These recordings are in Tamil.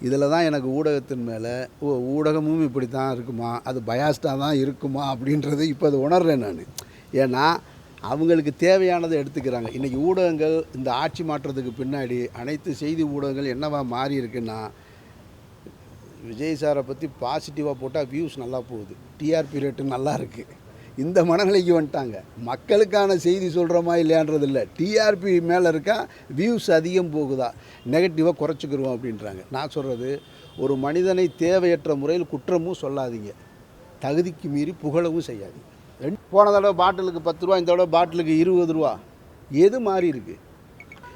இதில் தான் எனக்கு ஊடகத்தின் மேலே ஊடகமும் இப்படி தான் இருக்குமா, அது பயாஸ்டாக தான் இருக்குமா அப்படின்றது இப்போ அது உணர்றேன் நான். ஏன்னா அவங்களுக்கு தேவையானதை எடுத்துக்கிறாங்க. இன்றைக்கி ஊடகங்கள் இந்த ஆட்சி மாற்றத்துக்கு பின்னாடி அனைத்து செய்தி ஊடகங்கள் என்னவா மாறி இருக்குன்னா, விஜய் சாரை பற்றி பாசிட்டிவாக போட்டால் வியூஸ் நல்லா போகுது, டிஆர்பி ரேட்டு நல்லா இருக்குது, இந்த மனநிலைக்கு வந்துட்டாங்க. மக்களுக்கான செய்தி சொல்கிறோமா இல்லையான்றது இல்லை, டிஆர்பி மேலே இருக்கா வியூஸ் அதிகம் போகுதா, நெகட்டிவாக குறைச்சிக்கிறோம் அப்படின்றாங்க. நான் சொல்கிறது, ஒரு மனிதனை தேவையற்ற முறையில் குற்றமும் சொல்லாதீங்க, தகுதிக்கு மீறி புகழவும் செய்யாதீங்க. போன தடவை பாட்டிலுக்கு 10 ரூபா, இந்த தடவை பாட்டிலுக்கு 20 ரூபா, எது மாறி இருக்குது?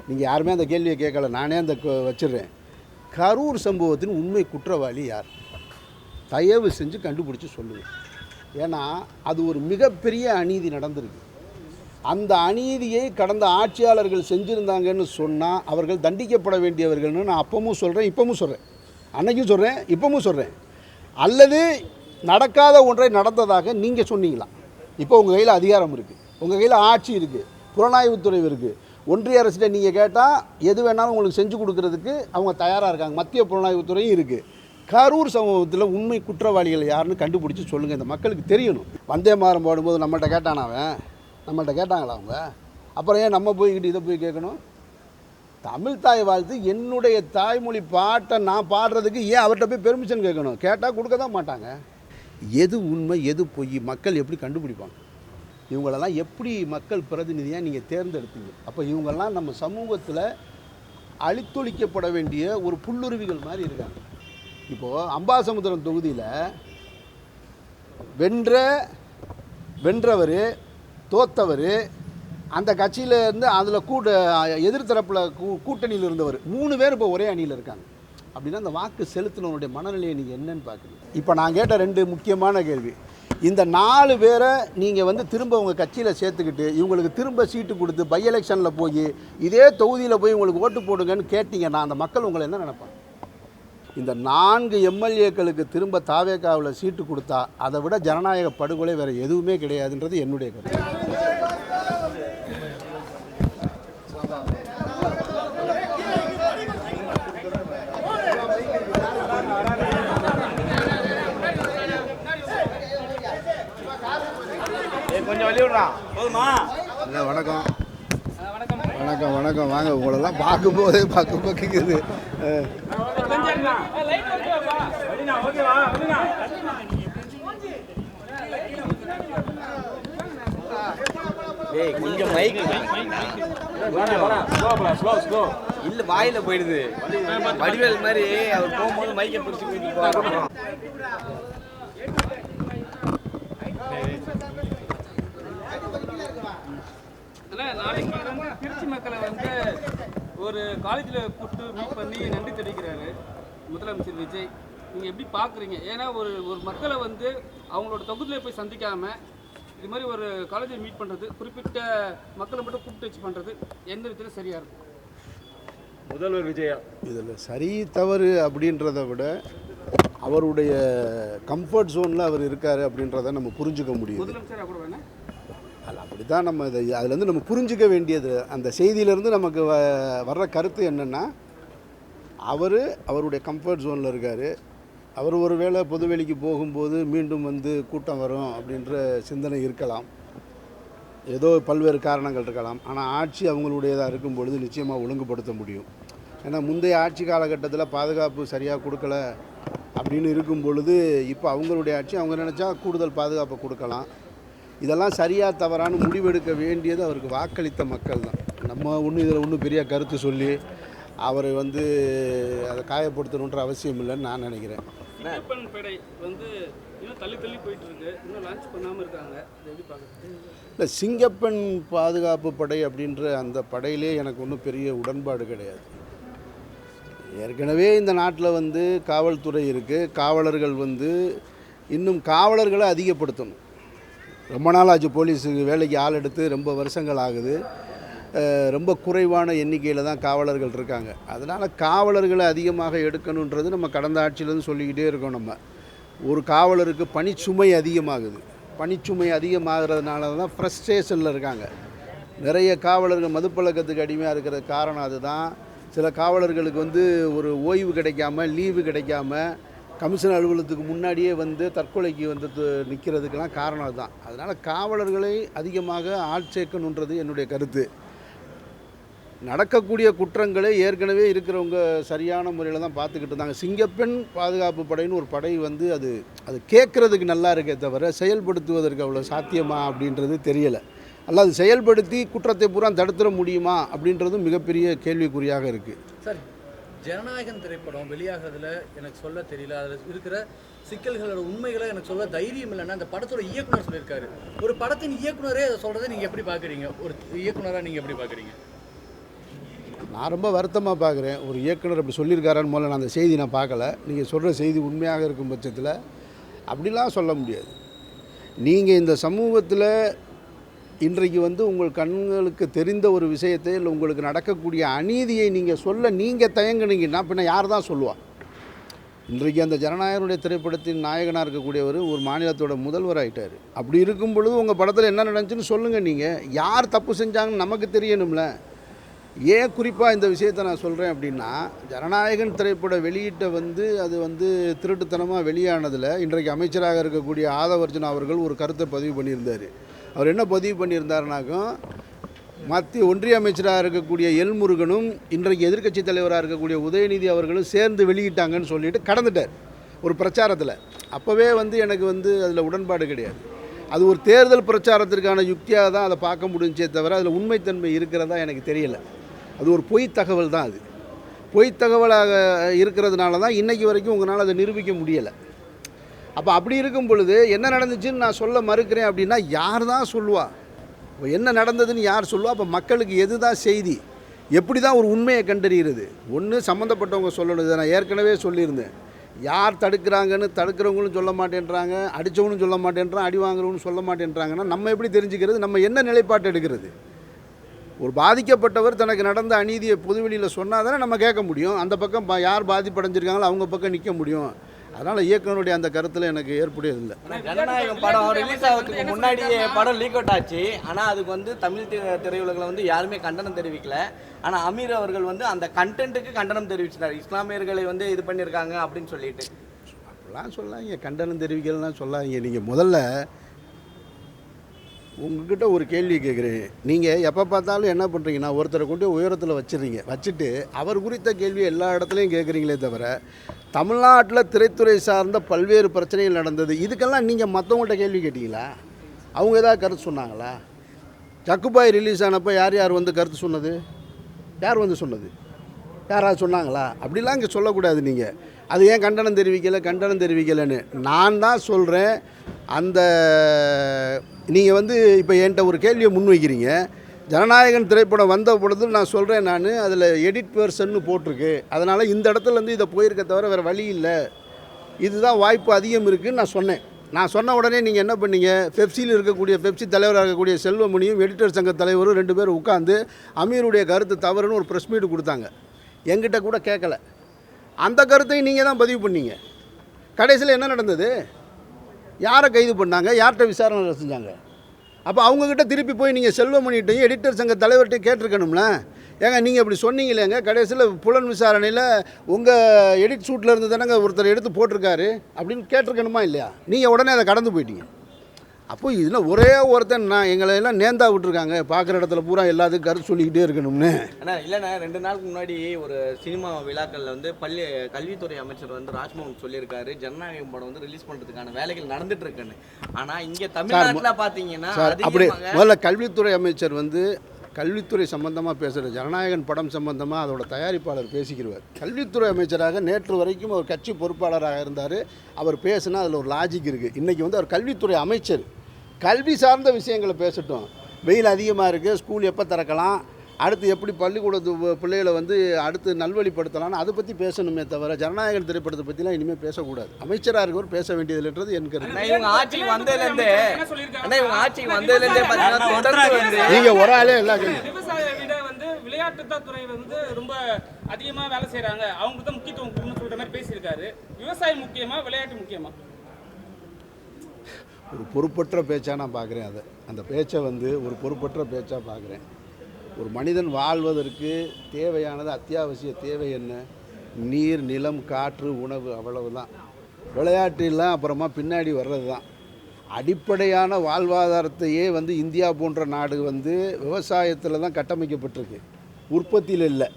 நீங்கள் யாருமே அந்த கேள்வியை கேட்கல, நானே அந்த வச்சிடுறேன். கரூர் சம்பவத்தின் உண்மை குற்றவாளி யார்? தயவு செஞ்சு கண்டுபிடிச்சி சொல்லுங்கள். ஏன்னா அது ஒரு மிகப்பெரிய அநீதி நடந்திருக்கு. அந்த அநீதியை கடந்த ஆட்சியாளர்கள் செஞ்சுருந்தாங்கன்னு சொன்னால் அவர்கள் தண்டிக்கப்பட வேண்டியவர்கள்னு நான் அப்பவும் சொல்கிறேன், இப்பவும் சொல்கிறேன், அன்னைக்கும் சொல்கிறேன், இப்பவும் சொல்கிறேன். அல்லது நடக்காத ஒன்றை நடந்ததாக நீங்கள் சொன்னீங்களா? இப்போ உங்கள் கையில் அதிகாரம் இருக்குது, உங்கள் கையில் ஆட்சி இருக்குது, புலனாய்வுத்துறை இருக்குது. ஒன்றிய அரசிட்ட நீங்கள் கேட்டால் எது வேணாலும் உங்களுக்கு செஞ்சு கொடுக்கறதுக்கு அவங்க தயாராக இருக்காங்க. மத்திய புலனாய்வுத்துறையும் இருக்குது. கரூர் சம்பவத்தில் உண்மை குற்றவாளிகள் யாருன்னு கண்டுபிடிச்சி சொல்லுங்கள், இந்த மக்களுக்கு தெரியணும். வந்தே மாறம் போடும்போது நம்மள்கிட்ட கேட்டானா அவன்? நம்மள்கிட்ட கேட்டாங்களா அவங்க? அப்புறம் ஏன் நம்ம போய்கிட்டு இதை போய் கேட்கணும்? தமிழ் தாய் வாழ்த்து என்னுடைய தாய்மொழி பாட்டை நான் பாடுறதுக்கு ஏன் அவர்கிட்ட போய் பெர்மிஷன் கேட்கணும்? கேட்டால் கொடுக்க தான் மாட்டாங்க. எது உண்மை எது பொய் மக்கள் எப்படி கண்டுபிடிப்பாங்க? இவங்களெல்லாம் எப்படி மக்கள் பிரதிநிதியாக நீங்கள் தேர்ந்தெடுத்தீங்க? அப்போ இவங்கெல்லாம் நம்ம சமூகத்தில் அழித்தொழிக்கப்பட வேண்டிய ஒரு புல்லுருவிகள் மாதிரி இருக்காங்க. இப்போது அம்பாசமுத்திரம் தொகுதியில் வென்றவர் தோத்தவர், அந்த கட்சியிலேருந்து அதில் எதிர்த்தரப்பில் கூட்டணியில் இருந்தவர் 3 பேர் இப்போ ஒரே அணியில் இருக்காங்க. அப்படின்னா அந்த வாக்கு செலுத்தினவனுடைய மனநிலையை நீங்கள் என்னன்னு பார்க்குறீங்க? இப்போ நான் கேட்ட 2 முக்கியமான கேள்வி. இந்த 4 பேரை நீங்கள் திரும்ப உங்கள் கட்சியில் சேர்த்துக்கிட்டு இவங்களுக்கு திரும்ப சீட்டு கொடுத்து பை எலெக்ஷனில் போய் இதே தொகுதியில் போய் உங்களுக்கு ஓட்டு போடுங்கன்னு கேட்டிங்கன்னா அந்த மக்கள் உங்களை என்ன நினைப்பாங்க? இந்த 4 எம்எல்ஏக்களுக்கு திரும்ப தாவேகாவில் சீட்டு கொடுத்தா அதை விட ஜனநாயக படுகொலை வேறு எதுவுமே கிடையாதுன்றது என்னுடைய கருத்து. வணக்கம் வணக்கம் வணக்கம் வாங்க. உங்களெல்லாம் பார்க்கும்போதே பார்க்குது. கொஞ்சம் மைக் இல்ல வாயில போயிடுது. வடிவேல் மாதிரி அவர் போகும்போது மைக்கை பிடிச்சி போயிட்டு. நாளைக்கு திருச்சி மக்களை ஒரு காலேஜில் கூப்பிட்டு மீட் பண்ணி நன்றி தெரிவிக்கிறாரு முதலமைச்சர் விஜய். நீங்கள் எப்படி பார்க்குறீங்க? ஏன்னா ஒரு மக்களை அவங்களோட தொகுதியில் போய் சந்திக்காமல் இது மாதிரி ஒரு காலேஜில் மீட் பண்ணுறது, குறிப்பிட்ட மக்களை மட்டும் கூப்பிட்டு வச்சு பண்ணுறது எந்த விதத்தில் சரியாக இருக்கும்? முதல்வர் விஜயா இதில் சரி தவறு அப்படின்றத விட அவருடைய கம்ஃபர்ட் ஜோனில் அவர் இருக்கார் அப்படின்றத நம்ம புரிஞ்சுக்க முடியும். முதலமைச்சராக கூட வேணா அது அப்படி தான் நம்ம அதுலேருந்து நம்ம புரிஞ்சிக்க வேண்டியது. அந்த செய்தியிலேருந்து நமக்கு வர்ற கருத்து என்னென்னா, அவருடைய கம்ஃபர்ட் ஜோனில் இருக்கார். அவர் ஒரு வேளை பொதுவெளிக்கு போகும்போது மீண்டும் கூட்டம் வரும் அப்படின்ற சிந்தனை இருக்கலாம், ஏதோ பல்வேறு காரணங்கள் இருக்கலாம். ஆனால் ஆட்சி அவங்களுடையதாக இருக்கும் பொழுது நிச்சயமாக ஒழுங்குபடுத்த முடியும். ஏன்னா முந்தைய ஆட்சி காலகட்டத்தில் பாதுகாப்பு சரியாக கொடுக்கல அப்படின்னு இருக்கும் பொழுது இப்போ அவங்களுடைய ஆட்சி அவங்க நினச்சா கூடுதல் பாதுகாப்பை கொடுக்கலாம். இதெல்லாம் சரியாக தவறான முடிவெடுக்க வேண்டியது அவருக்கு வாக்களித்த மக்கள் தான். நம்ம இதில் பெரிய கருத்து சொல்லி அவரை அதை காயப்படுத்தணுன்ற அவசியம் இல்லைன்னு நான் நினைக்கிறேன். இல்லை, சிங்கப்பெண் பாதுகாப்பு படை அப்படின்ற அந்த படையிலே எனக்கு ஒன்றும் பெரிய உடன்பாடு கிடையாது. ஏற்கனவே இந்த நாட்டில் காவல்துறை இருக்குது. காவலர்கள் இன்னும் காவலர்களை அதிகப்படுத்தணும். ரொம்ப நாள் ஆச்சு போலீஸுக்கு வேலைக்கு ஆள் எடுத்து, ரொம்ப வருஷங்கள் ஆகுது. ரொம்ப குறைவான எண்ணிக்கையில் தான் காவலர்கள் இருக்காங்க. அதனால் காவலர்களை அதிகமாக எடுக்கணுன்றது நம்ம கடந்த ஆட்சியிலேருந்து சொல்லிக்கிட்டே இருக்கோம். நம்ம ஒரு காவலருக்கு பணிச்சுமை அதிகமாகுது. பணிச்சுமை அதிகமாகிறதுனால தான் ஃப்ரஸ்ட்ரேஷனில் இருக்காங்க. நிறைய காவலர்கள் மதுப்பழக்கத்துக்கு அடிமையாக இருக்கிற காரணம் அதுதான். சில காவலர்களுக்கு வந்து ஒரு ஓய்வு கிடைக்காம, லீவு கிடைக்காம, கமிஷன் அலுவலகத்துக்கு முன்னாடியே வந்து தற்கொலைக்கு வந்து நிற்கிறதுக்கெல்லாம் காரணம் அதுதான். அதனால் காவலர்களை அதிகமாக ஆட்சேர்க்கணுன்றது என்னுடைய கருத்து. நடக்கக்கூடிய குற்றங்களை ஏற்கனவே இருக்கிறவங்க சரியான முறையில் தான் பார்த்துக்கிட்டு இருந்தாங்க. சிங்கப்பெண் பாதுகாப்பு படைன்னு ஒரு படை வந்து அது கேட்குறதுக்கு நல்லா இருக்கே தவிர செயல்படுத்துவதற்கு அவ்வளோ சாத்தியமா அப்படின்றது தெரியலை. அல்ல அது செயல்படுத்தி குற்றத்தை பூரா தடுத்துட முடியுமா அப்படின்றதும் மிகப்பெரிய கேள்விக்குறியாக இருக்குது. சார், ஜனநாயகன் திரைப்படம் வெளியாகிறதுல எனக்கு சொல்ல தெரியல, அதில் இருக்கிற சிக்கல்களோட உண்மைகளை எனக்கு சொல்ல தைரியம் இல்லைன்னா அந்த படத்தோட இயக்குனர் சொல்லியிருக்காரு. ஒரு படத்தின் இயக்குனரே அதை சொல்கிறத நீங்கள் எப்படி பார்க்குறீங்க? ஒரு இயக்குனராக நீங்கள் எப்படி பார்க்குறீங்க? நான் ரொம்ப வருத்தமாக பார்க்குறேன். ஒரு இயக்குனர் அப்படி சொல்லியிருக்காரான்னு முதல்ல நான் அந்த செய்தி நான் பார்க்கல. நீங்கள் சொல்கிற செய்தி உண்மையாக இருக்கும் பட்சத்தில் அப்படிலாம் சொல்ல முடியாது. நீங்கள் இந்த சமூகத்தில் இன்றைக்கு வந்து உங்கள் கண்களுக்கு தெரிந்த ஒரு விஷயத்தை இல்லை உங்களுக்கு நடக்கக்கூடிய அநீதியை நீங்கள் சொல்ல நீங்கள் தயங்குனீங்கன்னா பின்ன யார் தான் சொல்லுவா? இன்றைக்கு அந்த ஜனநாயகனுடைய திரைப்படத்தின் நாயகனாக இருக்கக்கூடியவர் ஒரு மாநிலத்தோட முதல்வர் ஆகிட்டார். அப்படி இருக்கும் பொழுது உங்கள் படத்தில் என்ன நடந்துச்சுன்னு சொல்லுங்கள். நீங்கள் யார் தப்பு செஞ்சாங்கன்னு நமக்கு தெரியணும்ல. ஏன் குறிப்பாக இந்த விஷயத்தை நான் சொல்கிறேன் அப்படின்னா, ஜனநாயகன் திரைப்பட வெளியிட்ட வந்து அது வந்து திருட்டுத்தனமாக வெளியானதில் இன்றைக்கு அமைச்சராக இருக்கக்கூடிய ஆதவர்ஜுனா அவர்கள் ஒரு கருத்தை பதிவு பண்ணியிருந்தார். அவர் என்ன பதிவு பண்ணியிருந்தாருனாக்கும், மத்திய ஒன்றிய அமைச்சராக இருக்கக்கூடிய எல் முருகனும் இன்றைக்கு எதிர்க்கட்சி தலைவராக இருக்கக்கூடிய உதயநிதி அவர்களும் சேர்ந்து வெளியிட்டாங்கன்னு சொல்லிட்டு கடந்துட்டார் ஒரு பிரச்சாரத்தில். அப்போவே வந்து எனக்கு வந்து அதில் உடன்பாடு கிடையாது. அது ஒரு தேர்தல் பிரச்சாரத்திற்கான யுக்தியாக தான் அதை பார்க்க முடிஞ்சே தவிர அதில் உண்மைத்தன்மை இருக்கிறதா எனக்கு தெரியலை. அது ஒரு பொய் தகவல் தான். அது பொய் தகவலாக இருக்கிறதுனால தான் இன்றைக்கி வரைக்கும் உங்களால் அதை நிரூபிக்க முடியலை. அப்போ அப்படி இருக்கும் பொழுது என்ன நடந்துச்சுன்னு நான் சொல்ல மறுக்கிறேன் அப்படின்னா யார் தான் சொல்லுவா? இப்போ என்ன நடந்ததுன்னு யார் சொல்லுவா? அப்போ மக்களுக்கு எது தான் செய்தி? எப்படி தான் ஒரு உண்மையை கண்டறிகிறது? ஒன்று சம்மந்தப்பட்டவங்க சொல்லணும். இதை நான் ஏற்கனவே சொல்லியிருந்தேன். யார் தடுக்கிறாங்கன்னு தடுக்கிறவங்களும் சொல்ல மாட்டேன்றாங்க, அடித்தவங்களும் சொல்ல மாட்டேன்றான், அடி வாங்குறவங்களும் சொல்ல மாட்டேன்றாங்கன்னா நம்ம எப்படி தெரிஞ்சுக்கிறது? நம்ம என்ன நிலைப்பாட்டு எடுக்கிறது? ஒரு பாதிக்கப்பட்டவர் தனக்கு நடந்த அநீதியை பொதுவெளியில் சொன்னால் தானே நம்ம கேட்க முடியும். அந்த பக்கம் யார் பாதிப்படைஞ்சிருக்காங்களோ அவங்க பக்கம் நிற்க முடியும். அதனால் இயக்குனருடைய அந்த கருத்தில் எனக்கு ஏற்புடையதில்லை. ஜனநாயகம் படம் ரிலீஸ் ஆகிறதுக்கு முன்னாடியே படம் லீக் அவுட் ஆச்சு. ஆனால் அதுக்கு வந்து தமிழ் திரையுலகில் வந்து யாருமே கண்டனம் தெரிவிக்கல. ஆனால் அமீர் அவர்கள் வந்து அந்த கண்டென்ட்டுக்கு கண்டனம் தெரிவிச்சிட்டார். இஸ்லாமியர்களை வந்து இது பண்ணியிருக்காங்க அப்படின்னு சொல்லிட்டு. அப்படிலாம் சொல்லாங்க, கண்டனம் தெரிவிக்கலாம் சொல்லாங்க. நீங்கள் முதல்ல உங்ககிட்ட ஒரு கேள்வி கேட்குறேன். நீங்கள் எப்போ பார்த்தாலும் என்ன பண்ணுறீங்கன்னா, ஒருத்தரை கொண்டு உயரத்தில் வச்சுருங்க, வச்சுட்டு அவர் குறித்த கேள்வி எல்லா இடத்துலையும் கேட்குறீங்களே தவிர தமிழ்நாட்டில் திரைத்துறை சார்ந்த பல்வேறு பிரச்சனைகள் நடந்தது, இதுக்கெல்லாம் நீங்கள் மற்றவங்கள்ட்ட கேள்வி கேட்டீங்களா? அவங்க ஏதாவது கருத்து சொன்னாங்களா? ஜக்குபாய் ரிலீஸ் ஆனப்போ யார் யார் வந்து கருத்து சொன்னது? யார் வந்து சொன்னது? யாராவது சொன்னாங்களா? அப்படிலாம் இங்கே சொல்லக்கூடாது. நீங்கள் அது ஏன் கண்டனம் தெரிவிக்கலைன்னு நான் தான் சொல்கிறேன். அந்த நீங்கள் வந்து இப்போ என்கிட்ட ஒரு கேள்வியை முன்வைக்கிறீங்க. ஜனநாயகன் திரைப்படம் வந்த பொழுது நான் சொல்கிறேன், நான் அதில் எடிட் வெர்ஷன்னு போட்டிருக்கு, அதனால் இந்த இடத்துலேருந்து இதை போயிருக்க தவிர வேறு வழி இல்லை, இதுதான் வாய்ப்பு அதிகம் இருக்குதுன்னு நான் சொன்னேன். நான் சொன்ன உடனே நீங்கள் என்ன பண்ணீங்க? பெப்சியில் இருக்கக்கூடிய பெப்சி தலைவராக இருக்கக்கூடிய செல்வமணியும் எடிட்டர் சங்க தலைவரும் 2 பேரும் உட்காந்து அமீருடைய கருத்து தவறுன்னு ஒரு ப்ரெஸ் மீட் கொடுத்தாங்க. என்கிட்ட கூட கேட்கல. அந்த கருத்தையும் நீங்கள் தான் பதிவு பண்ணீங்க. கடைசியில் என்ன நடந்தது? யாரை கைது பண்ணாங்க? யார்கிட்ட விசாரணை செஞ்சாங்க? அப்போ அவங்கக்கிட்ட திருப்பி போய் நீங்கள் செல்வமணிகிட்டையும் எடிட்டர் சங்க தலைவர்கிட்டையும் கேட்டிருக்கணும்ல. ஏங்க நீங்கள் இப்படி சொன்னீங்களேங்க, கடைசியில் புலன் விசாரணையில் உங்கள் எடிட் ஷூட்டில் இருந்து தானேங்க ஒருத்தர் எடுத்து போட்டிருக்காரு அப்படின்னு கேட்டிருக்கணுமா இல்லையா? நீங்கள் உடனே அதை கடந்து போயிட்டீங்க. அப்போ இதில் ஒரே ஒருத்தன் நான் எங்களை எல்லாம் நேர்ந்தா விட்டுருக்காங்க, பார்க்குற இடத்துல பூரா எல்லாத்துக்கும் கருத்து சொல்லிக்கிட்டே இருக்கணும்னு. ஆனால் இல்லைண்ணா, 2 நாளுக்கு முன்னாடி ஒரு சினிமா விழாக்களில் வந்து கல்வித்துறை அமைச்சர் வந்து ராஜ்மோகன் சொல்லியிருக்காரு, ஜனநாயகம் படம் வந்து ரிலீஸ் பண்ணுறதுக்கான வேலைகள் நடந்துட்டு இருக்குன்னு. ஆனால் இங்கே தமிழ்நாட்டில் பார்த்தீங்கன்னா அப்படி முதல்ல கல்வித்துறை அமைச்சர் வந்து கல்வித்துறை சம்பந்தமாக பேசுகிற ஜனநாயகன் படம் சம்பந்தமாக அதோட தயாரிப்பாளர் பேசிக்கிறவர். கல்வித்துறை அமைச்சராக நேற்று வரைக்கும் அவர் கட்சி பொறுப்பாளராக இருந்தார். அவர் பேசுனா அதில் ஒரு லாஜிக் இருக்குது. இன்றைக்கி வந்து அவர் கல்வித்துறை அமைச்சர், கல்வி சார்ந்த விஷயங்களை பேசட்டும். வெயில் அதிகமாக இருக்குது, ஸ்கூல் எப்போ திறக்கலாம், அடுத்து எப்படி பள்ளிக்கூடத்து பிள்ளைகளை வந்து அடுத்து நல்வழிப்படுத்தலாம்னு அதை பற்றி பேசணுமே தவிர ஜனநாயகன் திரைப்படத்தை பற்றிலாம் இனிமேல் பேசக்கூடாது. அமைச்சராக இருக்கவர் பேச வேண்டியதுன்றது என் கருத்து. இவங்க ஆட்சிக்கு வந்ததுலேருந்தே நீங்கள் ஒரு ஆளே எல்லாம் விளையாட்டு துறை வந்து ரொம்ப அதிகமாக வேலை செய்கிறாங்க, அவங்களுக்கு தான் முக்கியத்துவம் கொடுக்கணும்னு சொல்கிற மாதிரி பேசியிருக்காரு. விவசாயம் முக்கியமா, விளையாட்டு முக்கியமா? ஒரு பொறுப்பற்ற பேச்சாக நான் பார்க்குறேன். அந்த பேச்சை வந்து ஒரு பொறுப்பற்ற பேச்சாக பார்க்குறேன். ஒரு மனிதன் வாழ்வதற்கு தேவையானது அத்தியாவசிய தேவை என்ன? நீர், நிலம், காற்று, உணவு, அவ்வளவுதான். விளையாட்டுலாம் அப்புறமா பின்னாடி வர்றது தான். அடிப்படையான வாழ்வாதாரத்தையே இந்தியா போன்ற நாடு விவசாயத்தில் தான் கட்டமைக்கப்பட்டிருக்கு, உற்பத்தியில் இல்லை,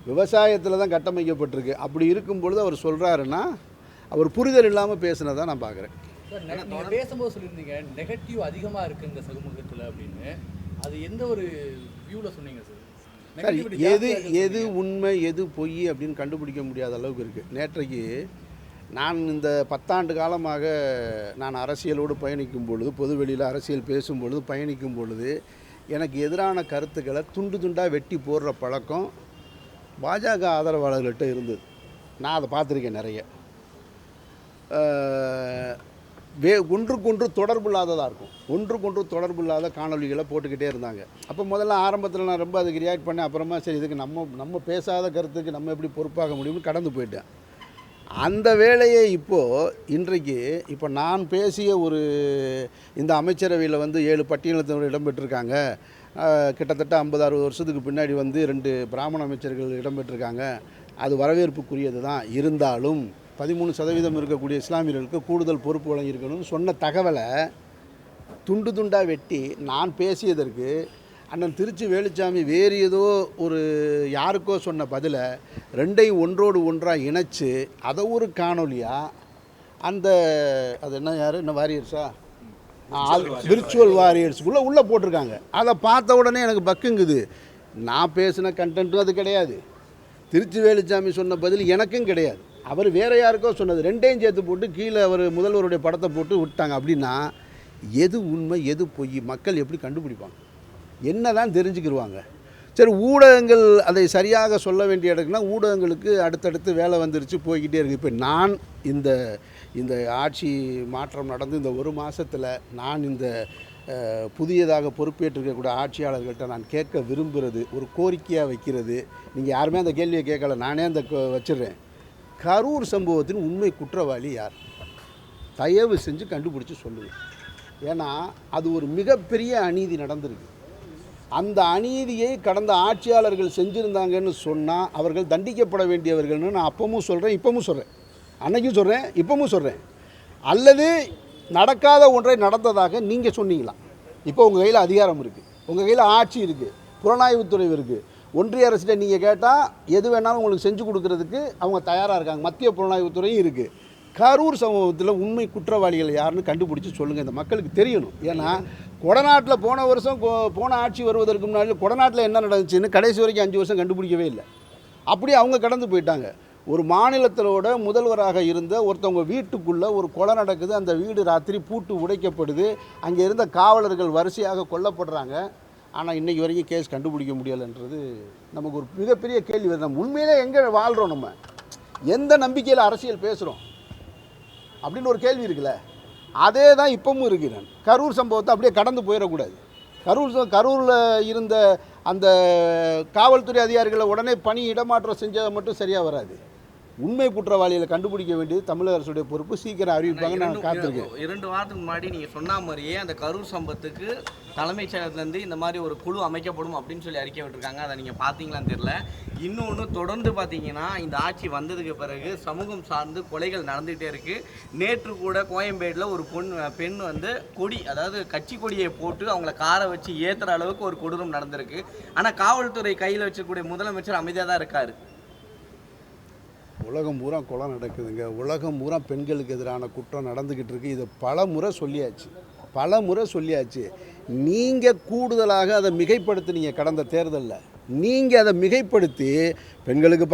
விவசாயத்தில் தான் கட்டமைக்கப்பட்டிருக்கு. அப்படி இருக்கும் பொழுது அவர் சொல்கிறாருன்னா அவர் புரிதல் இல்லாமல் பேசுனதான் நான் பார்க்குறேன். நீங்கள் பேசும்போது சொல்லியிருந்தீங்க நெகட்டிவ் அதிகமாக இருக்குது இந்த சமூகத்தில் அப்படின்னு. அது எந்த ஒரு வியூவில் சொன்னீங்க சார்? சார், எது உண்மை எது பொய் அப்படின்னு கண்டுபிடிக்க முடியாத அளவுக்கு இருக்குது. நேற்றைக்கு நான் இந்த 10 ஆண்டு காலமாக நான் அரசியலோடு பயணிக்கும் பொழுது, பொதுவெளியில் அரசியல் பேசும்பொழுது, பயணிக்கும் பொழுது எனக்கு எதிரான கருத்துக்களை துண்டு துண்டாக வெட்டி போடுற பழக்கம் பாஜக ஆதரவாளர்கள்ட்ட இருந்தது. நான் அதை பார்த்துருக்கேன் நிறைய. ஒன்றுக்கொன்று தொடர்பு இல்லாததாக இருக்கும். ஒன்றுக்கொன்று தொடர்பு இல்லாத காணொலிகளை போட்டுக்கிட்டே இருந்தாங்க. அப்போ முதல்ல ஆரம்பத்தில் நான் ரொம்ப அதுக்கு ரியாக்ட் பண்ணேன். அப்புறமா சரி, இதுக்கு நம்ம பேசாத கருத்துக்கு நம்ம எப்படி பொறுப்பாக முடியும்னு கடந்து போயிட்டேன். அந்த வேலையை இன்றைக்கு நான் பேசிய இந்த அமைச்சரவையில் 7 பட்டியலினத்தினர் இடம்பெற்றிருக்காங்க. கிட்டத்தட்ட 50-60 வருஷத்துக்கு பின்னாடி 2 பிராமண அமைச்சர்கள் இடம்பெற்றிருக்காங்க. அது வரவேற்புக்குரியது தான். இருந்தாலும் 13% இருக்கக்கூடிய இஸ்லாமியர்களுக்கு கூடுதல் பொறுப்பு வழங்கியிருக்கணும்னு சொன்ன தகவலை துண்டு துண்டாக வெட்டி நான் பேசியதற்கு அண்ணன் திருச்சி வேலுச்சாமி வேறு ஏதோ யாருக்கோ சொன்ன பதிலை 2ஐயும் ஒன்றோடு ஒன்றாக இணைச்சு அதை ஒரு காணொலியாக அது என்ன வாரியர்ஸா விர்ச்சுவல் வாரியர்ஸுக்குள்ளே உள்ளே போட்டிருக்காங்க. அதை பார்த்த உடனே எனக்கு பக்குங்குது. நான் பேசின கண்டென்ட்டும் அது கிடையாது, திருச்சி வேலுச்சாமி சொன்ன பதில் எனக்கும் கிடையாது, அவர் வேறு யாருக்கோ சொன்னது. 2ஐயும் சேர்த்து போட்டு கீழே அவர் முதல்வருடைய படத்தை போட்டு விட்டாங்க. அப்படின்னா எது உண்மை எது பொய் மக்கள் எப்படி கண்டுபிடிப்பாங்க? என்ன தான் தெரிஞ்சுக்கிடுவாங்க? சரி, ஊடகங்கள் அதை சரியாக சொல்ல வேண்டிய இடத்துக்குனா ஊடகங்களுக்கு அடுத்தடுத்து வேலை வந்துருச்சு, போய்கிட்டே இருக்குது. இப்போ நான் இந்த ஆட்சி மாற்றம் நடந்து இந்த 1 மாதத்தில் நான் இந்த புதியதாக பொறுப்பேற்றிருக்கக்கூடிய ஆட்சியாளர்கள்ட்ட நான் கேட்க விரும்புகிறது, ஒரு கோரிக்கையாக வைக்கிறது. நீங்கள் யாருமே அந்த கேள்வியை கேட்கல, நானே வச்சிடுறேன். கரூர் சம்பவத்தின் உண்மை குற்றவாளி யார்? தயவு செஞ்சு கண்டுபிடிச்சி சொல்லுங்கள். ஏன்னா அது ஒரு மிகப்பெரிய அநீதி நடந்திருக்கு. அந்த அநீதியை கடந்த ஆட்சியாளர்கள் செஞ்சுருந்தாங்கன்னு சொன்னால் அவர்கள் தண்டிக்கப்பட வேண்டியவர்கள்னு நான் அப்பவும் சொல்கிறேன், இப்பவும் சொல்கிறேன், அன்னைக்கும் சொல்கிறேன், இப்பவும் சொல்கிறேன். அல்லது நடக்காத ஒன்றை நடந்ததாக நீங்கள் சொன்னீங்களா? இப்போ உங்கள் கையில் அதிகாரம் இருக்குது, உங்கள் கையில் ஆட்சி இருக்குது, புலனாய்வுத்துறை இருக்குது. ஒன்றிய அரசிட்ட நீங்கள் கேட்டால் எது வேணாலும் உங்களுக்கு செஞ்சு கொடுக்கறதுக்கு அவங்க தயாராக இருக்காங்க. மத்திய புலனாய்வுத்துறையும் இருக்குது. கரூர் சம்பவத்தில் உண்மை குற்றவாளிகள் யாருன்னு கண்டுபிடிச்சி சொல்லுங்கள், இந்த மக்களுக்கு தெரியணும். ஏன்னா கொடநாட்டில் போன வருஷம் போன ஆட்சி வருவதற்கு முன்னாடி கொடநாட்டில் என்ன நடந்துச்சுன்னு கடைசி வரைக்கும் 5 வருஷம் கண்டுபிடிக்கவே இல்லை. அப்படியே அவங்க கடந்து போயிட்டாங்க. ஒரு மாநிலத்திலோட முதல்வராக இருந்த ஒருத்தவங்க வீட்டுக்குள்ளே ஒரு கொலை நடக்குது, அந்த வீடு ராத்திரி பூட்டு உடைக்கப்படுது, அங்கே இருந்த காவலர்கள் வரிசையாக கொல்லப்படுறாங்க. ஆனால் இன்றைக்கி வரைக்கும் கேஸ் கண்டுபிடிக்க முடியலைன்றது நமக்கு ஒரு மிகப்பெரிய கேள்வி வருது. நம்ம உண்மையிலே எங்கே வாழ்கிறோம், நம்ம எந்த நம்பிக்கையில் அரசியல் பேசுகிறோம் அப்படின்னு ஒரு கேள்வி இருக்குல்ல. அதே தான் இப்பவும் இருக்கிறேன். கரூர் சம்பவத்தை அப்படியே கடந்து போயிடக்கூடாது. கரூரில் இருந்த அந்த காவல்துறை அதிகாரிகளை உடனே பணி இடமாற்றம் செஞ்சதை மட்டும் சரியாக வராது. உண்மை குற்றவாளிகளை கண்டுபிடிக்க வேண்டியது தமிழக அரசுடைய பொறுப்பு. சீக்கிரம் அறிவிப்பாங்க, நான் காத்திருக்கேன். 2 வாரத்துக்கு முன்னாடி நீங்கள் சொன்ன மாதிரியே அந்த கரூர் சம்பவத்துக்கு தலைமைச் செயலகத்துலேருந்து இந்த மாதிரி ஒரு குழு அமைக்கப்படும் அப்படின்னு சொல்லி அறிக்கை விட்டுருக்காங்க. அதை நீங்கள் பார்த்தீங்களான்னு தெரியல. இன்னொன்று, தொடர்ந்து பார்த்தீங்கன்னா இந்த ஆட்சி வந்ததுக்கு பிறகு சமூகம் சார்ந்து கொலைகள் நடந்துகிட்டே இருக்குது. நேற்று கூட கோயம்பேடில் ஒரு பெண் கொடி, அதாவது கட்சி கொடியை போட்டு அவங்கள காரை வச்சு ஏற்றுற அளவுக்கு ஒரு கொடூரம் நடந்திருக்கு. ஆனால் காவல்துறை கையில் வச்சுக்கூடிய முதலமைச்சர் அமைதியாக தான் இருக்கார். உலகம் பூரா கொலை நடக்குதுங்க. உலகம் பூரா பெண்களுக்கு எதிரான குற்றம் நடந்துக்கிட்டு இருக்குது. இதை பல முறை சொல்லியாச்சு. நீங்கள் கூடுதலாக அதை மிகைப்படுத்தினீங்க. கடந்த தேர்தலில் நீங்கள் அதை மிகைப்படுத்தி பெண்களுக்கு